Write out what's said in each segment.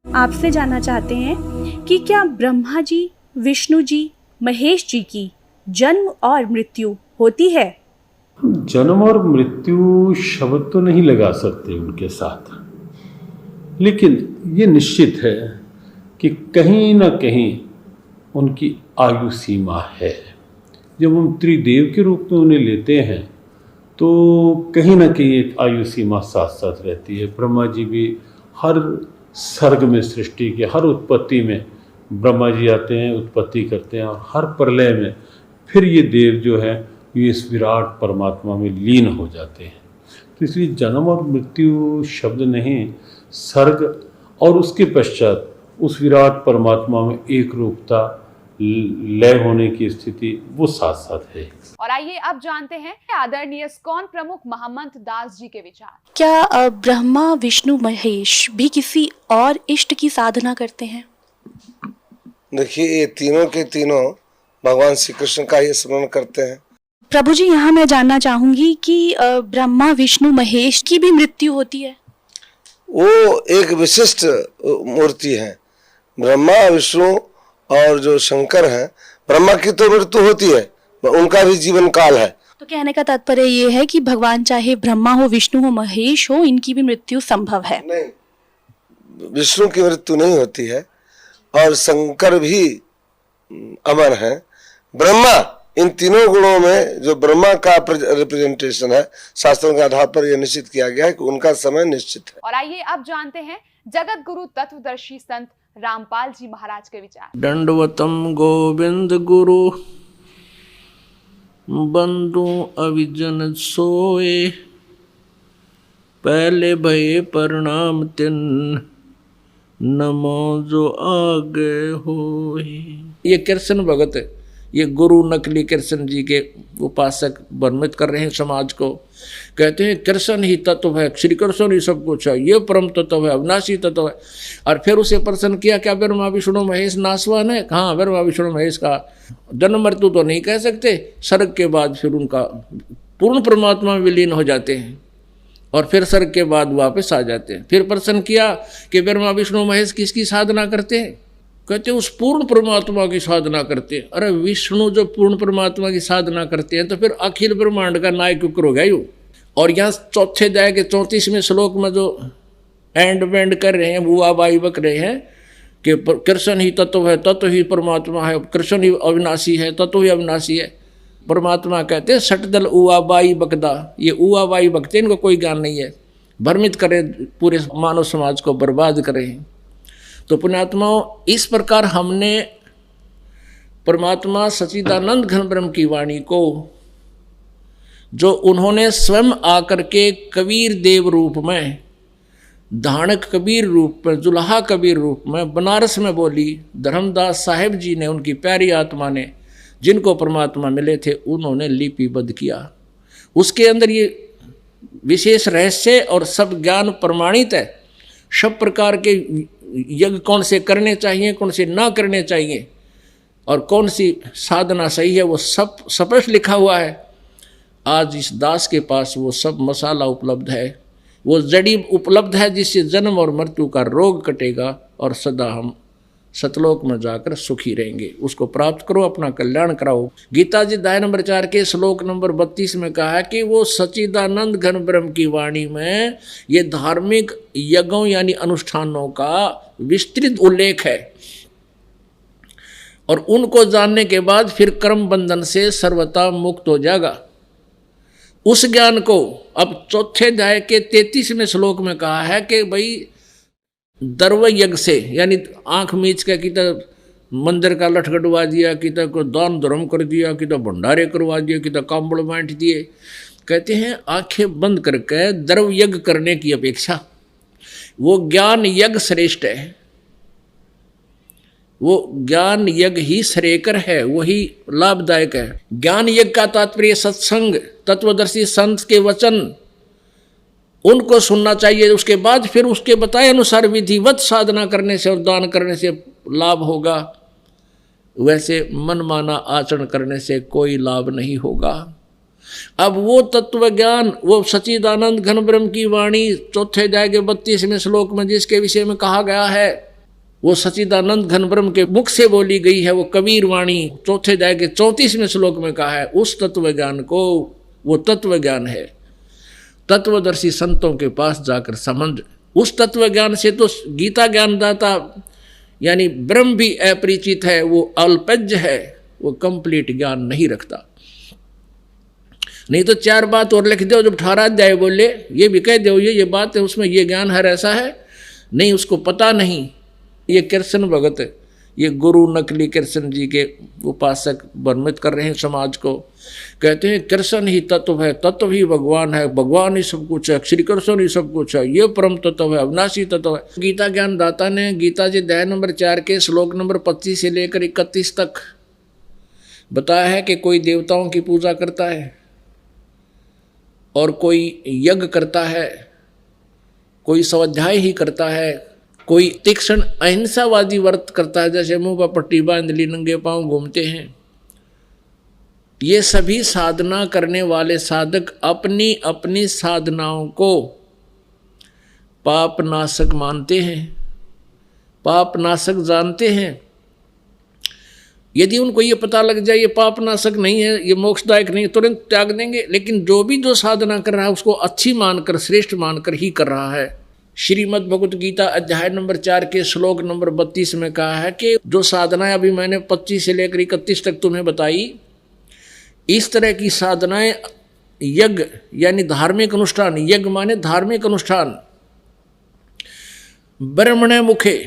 आपसे जानना चाहते हैं कि क्या ब्रह्मा जी, विष्णु जी, महेश जी की जन्म और मृत्यु होती है? जन्म और मृत्यु शब्द तो नहीं लगा सकते उनके साथ, लेकिन ये निश्चित है कि कहीं ना कहीं उनकी आयु सीमा है। जब हम त्रिदेव के रूप में उन्हें लेते हैं तो कहीं ना कहीं एक आयु सीमा साथ साथ रहती है। ब्रह्मा जी भी हर सर्ग में, सृष्टि के हर उत्पत्ति में ब्रह्मा जी आते हैं, उत्पत्ति करते हैं, और हर प्रलय में फिर ये देव जो है ये इस विराट परमात्मा में लीन हो जाते हैं। तो इसलिए जन्म और मृत्यु शब्द नहीं, सर्ग और उसके पश्चात उस विराट परमात्मा में एक रूपता, लय होने की स्थिति वो साथ साथ है। और आइए अब जानते हैं आदरणीय इस्कॉन प्रमुख महंत दास जी के विचार। क्या ब्रह्मा, विष्णु, महेश भी किसी और इष्ट की साधना करते हैं? देखिए, ये तीनों के तीनों भगवान श्री कृष्ण का ही स्मरण करते हैं। प्रभु जी, यहाँ मैं जानना चाहूंगी कि ब्रह्मा, विष्णु, महेश की भी मृत्यु होती है? वो एक विशिष्ट मूर्ति है। ब्रह्मा, विष्णु और जो शंकर हैं, ब्रह्मा की तो मृत्यु होती है, उनका भी जीवन काल है। तो कहने का तात्पर्य ये है कि भगवान चाहे ब्रह्मा हो, विष्णु हो, महेश हो, इनकी भी मृत्यु संभव है? नहीं, विष्णु की मृत्यु नहीं होती है और शंकर भी अमर है। ब्रह्मा, इन तीनों गुणों में जो ब्रह्मा का रिप्रेजेंटेशन है, शास्त्रों के आधार पर यह निश्चित किया गया है कि उनका समय निश्चित है। और आइए अब जानते हैं जगत गुरु तत्वदर्शी संत रामपाल जी महाराज के विचार। दंडवतम गोविंद गुरु बंधु अविजन सोए, पहले भये प्रणाम तिन, नमो जो आगे होए। ये कृष्ण भगत, ये गुरु नकली कृष्ण जी के उपासक भ्रमित कर रहे हैं समाज को। कहते हैं कृष्ण ही तत्व है, श्री कृष्ण ही सब कुछ है, ये परम तत्व है, अविनाशी तत्व है। और फिर उसे प्रश्न किया, क्या ब्रह्मा विष्णु महेश नासवान है? हाँ, ब्रह्मा विष्णु महेश का जन्म मृत्यु तो नहीं कह सकते, सर्ग के बाद फिर उनका पूर्ण परमात्मा में विलीन हो जाते हैं और फिर सर्ग के बाद वापस आ जाते हैं। फिर प्रश्न किया कि ब्रह्मा विष्णु महेश किसकी साधना करते हैं? कहते उस पूर्ण परमात्मा की साधना करते हैं। अरे विष्णु जो पूर्ण परमात्मा की साधना करते हैं तो फिर अखिल ब्रह्मांड का नायक क्यों हो गया यूँ? और यहाँ चौथे अध्याय के 34वें श्लोक में जो एंड वेंड कर रहे हैं, बुआ बाई बक रहे हैं कि कृष्ण ही तत्व है, तत्व ही परमात्मा है, कृष्ण ही अविनाशी है, तत्व ही अविनाशी है। परमात्मा कहते हैं सटदल उआ बाई बकदा, ये उआ बाई बकते इनको कोई ज्ञान नहीं है, भ्रमित करें, पूरे मानव समाज को बर्बाद करें। तो पुण्यात्माओं, इस प्रकार हमने परमात्मा सच्चिदानंद घन ब्रह्म की वाणी को, जो उन्होंने स्वयं आकर के कबीर देव रूप में, धानक कबीर रूप में, जुल्हा कबीर रूप में बनारस में बोली, धर्मदास साहेब जी ने, उनकी प्यारी आत्मा ने, जिनको परमात्मा मिले थे, उन्होंने लिपिबद्ध किया। उसके अंदर ये विशेष रहस्य और सब ज्ञान प्रमाणित है। सब प्रकार के यज्ञ कौन से करने चाहिए, कौन से ना करने चाहिए, और कौन सी साधना सही है, वो सब स्पष्ट लिखा हुआ है। आज इस दास के पास वो सब मसाला उपलब्ध है, वो जड़ी उपलब्ध है, जिससे जन्म और मृत्यु का रोग कटेगा और सदा हम सतलोक में जाकर सुखी रहेंगे। उसको प्राप्त करो, अपना कल्याण कराओ। गीता जी अध्याय नंबर 4 के श्लोक नंबर 32 में कहा है कि वो सच्चिदानंद घन ब्रह्म की वाणी में ये धार्मिक यज्ञों यानी अनुष्ठानों का विस्तृत उल्लेख है, और उनको जानने के बाद फिर कर्म बंधन से सर्वथा मुक्त हो जाएगा। उस ज्ञान को अब चौथे अध्याय के 33वें श्लोक में कहा है कि भाई दर्व यज्ञ से, यानी आंख मीच के कितना मंदिर का लठगड़वा दिया, कितना को दान धर्म कर दिया, कितना भंडारे करवा दिए, कितना कांबड़ बांट दिए। कहते हैं आंखें बंद करके द्रव यज्ञ करने की अपेक्षा वो ज्ञान यज्ञ श्रेष्ठ है। वो ज्ञान यज्ञ ही श्रेयकर है, वही लाभदायक है। ज्ञान यज्ञ का तात्पर्य सत्संग, तत्वदर्शी संत के वचन, उनको सुनना चाहिए। उसके बाद फिर उसके बताए अनुसार विधिवत साधना करने से और दान करने से लाभ होगा। वैसे मनमाना आचरण करने से कोई लाभ नहीं होगा। अब वो तत्व ज्ञान, वो सच्चिदानंद घन ब्रह्म की वाणी चौथे अध्याय के 32वें श्लोक में जिसके विषय में कहा गया है वो सच्चिदानंद घन ब्रह्म के मुख से बोली गई है, वो कबीर वाणी चौथे अध्याय के 34वें श्लोक में कहा है। उस तत्व ज्ञान को, वो तत्व ज्ञान है, तत्वदर्शी संतों के पास जाकर समझ। उस तत्व ज्ञान से तो गीता ज्ञानदाता यानी ब्रह्म भी अपरिचित है, वो अल्पज्ञ है, वो कंप्लीट ज्ञान नहीं रखता। नहीं तो 4 बात और लिख दो, जब 18 अध्याय बोले ये भी कह दो ये बात है, उसमें ये ज्ञान है, ऐसा है नहीं, उसको पता नहीं। ये कृष्ण भगत, ये गुरु नकली कृष्ण जी के उपासक भ्रमित कर रहे हैं समाज को। कहते हैं कृष्ण ही तत्व है, तत्व ही भगवान है, भगवान ही सब कुछ है, श्री कृष्ण ही सब कुछ है, ये परम तत्व है, अविनाशी तत्व है। गीता ज्ञानदाता ने गीता जी अध्याय नंबर 4 के श्लोक नंबर 25 से लेकर 31 तक बताया है कि कोई देवताओं की पूजा करता है और कोई यज्ञ करता है, कोई स्वाध्याय ही करता है, कोई तीक्ष्ण अहिंसावादी व्रत करता है, जैसे मुंह पर पट्टी बांध ली, नंगे पांव घूमते हैं। ये सभी साधना करने वाले साधक अपनी अपनी साधनाओं को पाप नाशक मानते हैं, पाप नाशक जानते हैं। यदि उनको ये पता लग जाए ये पाप नाशक नहीं है, ये मोक्षदायक नहीं है, तुरंत त्याग देंगे। लेकिन जो साधना कर रहा है उसको अच्छी मानकर, श्रेष्ठ मानकर ही कर रहा है। श्रीमद् भगवत गीता अध्याय नंबर 4 के श्लोक नंबर 32 में कहा है कि जो साधनाएं अभी मैंने 25 से लेकर 31 तक तुम्हें बताई, इस तरह की साधनाएं यज्ञ यानी धार्मिक अनुष्ठान, यज्ञ माने धार्मिक अनुष्ठान, ब्रह्मणे मुखे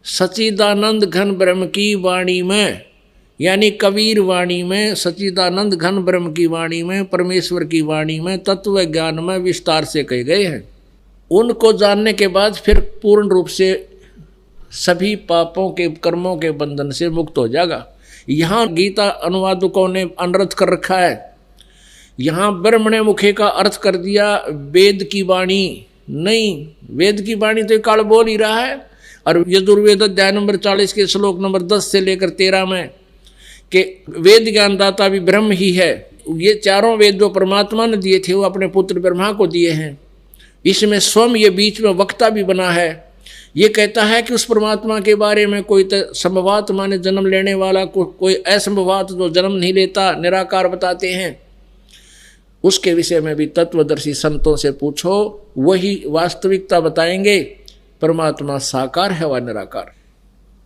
सच्चिदानंद घन ब्रह्म की वाणी में यानी कबीर वाणी में, सच्चिदानंद घन ब्रह्म की वाणी में, परमेश्वर की वाणी में, तत्व ज्ञान में विस्तार से कहे गए हैं। उनको जानने के बाद फिर पूर्ण रूप से सभी पापों के कर्मों के बंधन से मुक्त हो जाएगा। यहाँ गीता अनुवादकों ने अनर्थ कर रखा है, यहाँ ब्रह्मणे मुखे का अर्थ कर दिया वेद की वाणी। नहीं, वेद की वाणी तो काल बोल ही रहा है। और यजुर्वेद अध्याय नंबर 40 के श्लोक नंबर 10 से लेकर 13 में कि वेद ज्ञानदाता भी ब्रह्म ही है। ये चारों वेद जो परमात्मा ने दिए थे वो अपने पुत्र ब्रह्मा को दिए हैं। इसमें स्वयं ये बीच में वक्ता भी बना है। ये कहता है कि उस परमात्मा के बारे में कोई संभवात माने जन्म लेने वाला, कोई असंभवात जो जन्म नहीं लेता, निराकार बताते हैं। उसके विषय में भी तत्वदर्शी संतों से पूछो, वही वास्तविकता बताएंगे, परमात्मा साकार है व निराकार।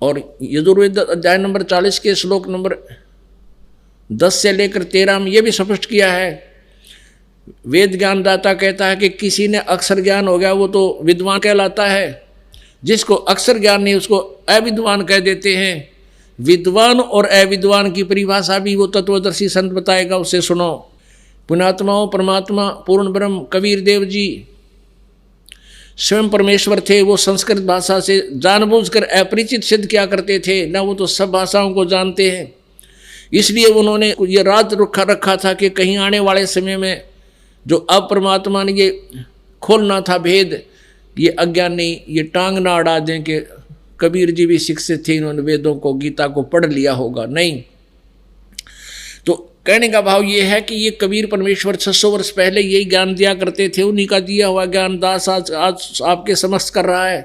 और यजुर्वेद अध्याय नंबर 40 के श्लोक नंबर 10 से लेकर 13 में ये भी स्पष्ट किया है। वेद ज्ञानदाता कहता है कि किसी ने अक्षर ज्ञान हो गया वो तो विद्वान कहलाता है, जिसको अक्षर ज्ञान नहीं उसको अविद्वान कह देते हैं। विद्वान और अविद्वान की परिभाषा भी वो तत्वदर्शी संत बताएगा, उससे सुनो। पुण्यात्माओं, परमात्मा पूर्ण ब्रह्म कबीर देव जी स्वयं परमेश्वर थे। वो संस्कृत भाषा से जानबूझकर अपरिचित सिद्ध किया करते थे, ना वो तो सब भाषाओं को जानते हैं। इसलिए उन्होंने ये राज रखा था कि कहीं आने वाले समय में जो अब परमात्मा ने ये खोलना था भेद, ये अज्ञानी ये टांग ना अड़ा दें कि कबीर जी भी शिक्षित थे, इन्होंने वेदों को, गीता को पढ़ लिया होगा। नहीं, तो कहने का भाव ये है कि ये कबीर परमेश्वर 600 वर्ष पहले यही ज्ञान दिया करते थे। उन्हीं का दिया हुआ ज्ञान दास आज आपके समक्ष कर रहा है।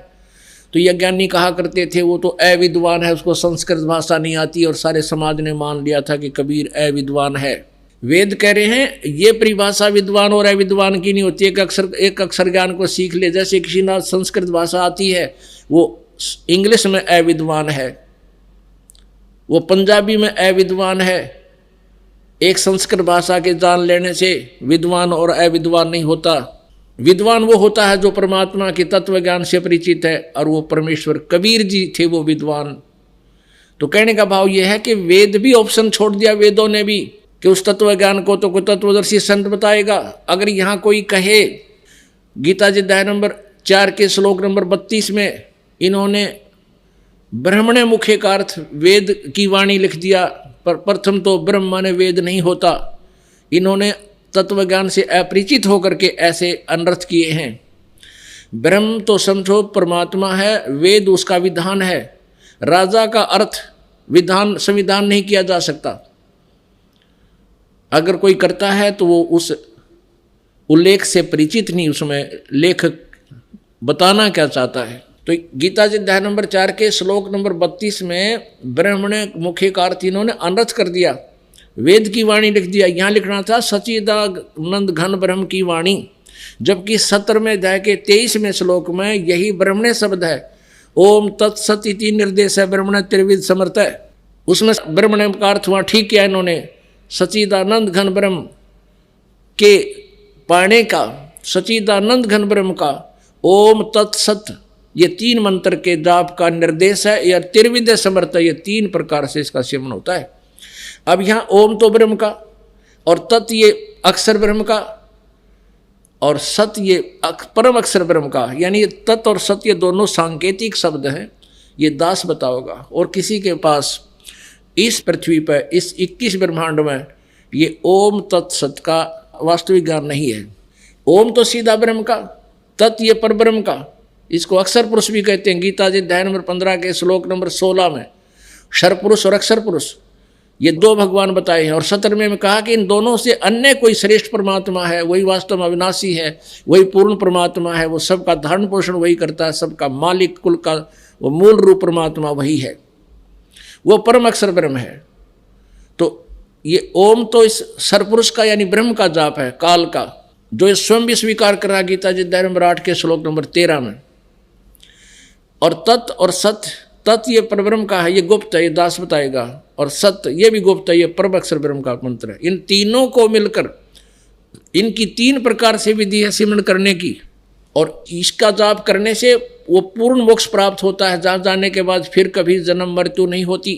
तो ये ज्ञानी कहा करते थे वो तो अविद्वान है, उसको संस्कृत भाषा नहीं आती, और सारे समाज ने मान लिया था कि कबीर अविद्वान है। वेद कह रहे हैं ये परिभाषा विद्वान और अविद्वान की नहीं होती। एक अक्षर ज्ञान को सीख ले, जैसे किसी ना संस्कृत भाषा आती है वो इंग्लिश में अविद्वान है, वो पंजाबी में अविद्वान है। एक संस्कृत भाषा के जान लेने से विद्वान और अविद्वान नहीं होता। विद्वान वो होता है जो परमात्मा के तत्व ज्ञान से परिचित है, और वो परमेश्वर कबीर जी थे वो विद्वान। तो कहने का भाव ये है कि वेद भी ऑप्शन छोड़ दिया वेदों ने भी कि उस तत्व ज्ञान को तो कोई तत्वदर्शी संत बताएगा। अगर यहाँ कोई कहे, गीता जी अध्याय नंबर 4 के श्लोक नंबर 32 में इन्होंने ब्रह्मणे मुखे का अर्थ वेद की वाणी लिख दिया, पर प्रथम तो ब्रह्म माने वेद नहीं होता। इन्होंने तत्व ज्ञान से अपरिचित होकर के ऐसे अनर्थ किए हैं। ब्रह्म तो समझो परमात्मा है, वेद उसका विधान है। राजा का अर्थ विधान संविधान नहीं किया जा सकता। अगर कोई करता है तो वो उस उल्लेख से परिचित नहीं, उसमें लेखक बताना क्या चाहता है। तो गीता जी अध्याय नंबर 4 के श्लोक नंबर 32 में ब्राह्मण मुख्य कार्य इन्होंने अनर्थ कर दिया, वेद की वाणी लिख दिया। यहाँ लिखना था सचिदानंद घन ब्रह्म की वाणी, जबकि 17वें अध्याय के 23वें श्लोक में यही ब्रह्मणे शब्द है। ओम तत्सत इति निर्देश है ब्रह्मण त्रिविध समर्थ है, उसमें ब्रह्मणे का अर्थ वहाँ ठीक किया इन्होंने, सचिदानंद घन ब्रह्म के पाने का, सचिदानंद घन ब्रह्म का ओम तत्सत, ये 3 मंत्र के जाप का निर्देश है, या त्रिविध समर्थ है, ये 3 प्रकार से इसका सेवन होता है। अब यहाँ ओम तो ब्रह्म का, और तत् ये अक्षर ब्रह्म का, और सत ये परम अक्षर ब्रह्म का, यानी तत् और सत ये दोनों सांकेतिक शब्द हैं। ये दास बताओगा, और किसी के पास इस पृथ्वी पर इस 21 ब्रह्मांड में ये ओम तत्सत का वास्तविक ज्ञान नहीं है। ओम तो सीधा ब्रह्म का, तत् ये पर ब्रह्म का, इसको अक्षर पुरुष भी कहते हैं। गीता जी अध्याय नंबर 15 के श्लोक नंबर 16 में क्षर पुरुष और अक्षर पुरुष ये 2 भगवान बताए हैं, और 17वें में कहा कि इन दोनों से अन्य कोई श्रेष्ठ परमात्मा है, वही वास्तव में अविनाशी है, वही पूर्ण परमात्मा है, वो सबका धारण पोषण वही करता है, सबका मालिक, कुल का वो मूल रूप परमात्मा वही है, वो परम अक्षर ब्रह्म है। तो ये ओम तो इस सरपुरुष का यानी ब्रह्म का जाप है, काल का, जो ये स्वयं भी स्वीकार कर रहा गीता जी अध्याय नंबर 8 के श्लोक नंबर 13 में। और तत् और सत, तत् ये परब्रह्म का है, ये गुप्त है, ये दास बताएगा, और सत्य ये भी गुप्त है, ये परम अक्षर ब्रह्म का मंत्र है। इन तीनों को मिलकर इनकी 3 प्रकार से विधि है सिमरण करने की, और इसका जाप करने से वो पूर्ण मोक्ष प्राप्त होता है, जहाँ जाने के बाद फिर कभी जन्म मृत्यु नहीं होती।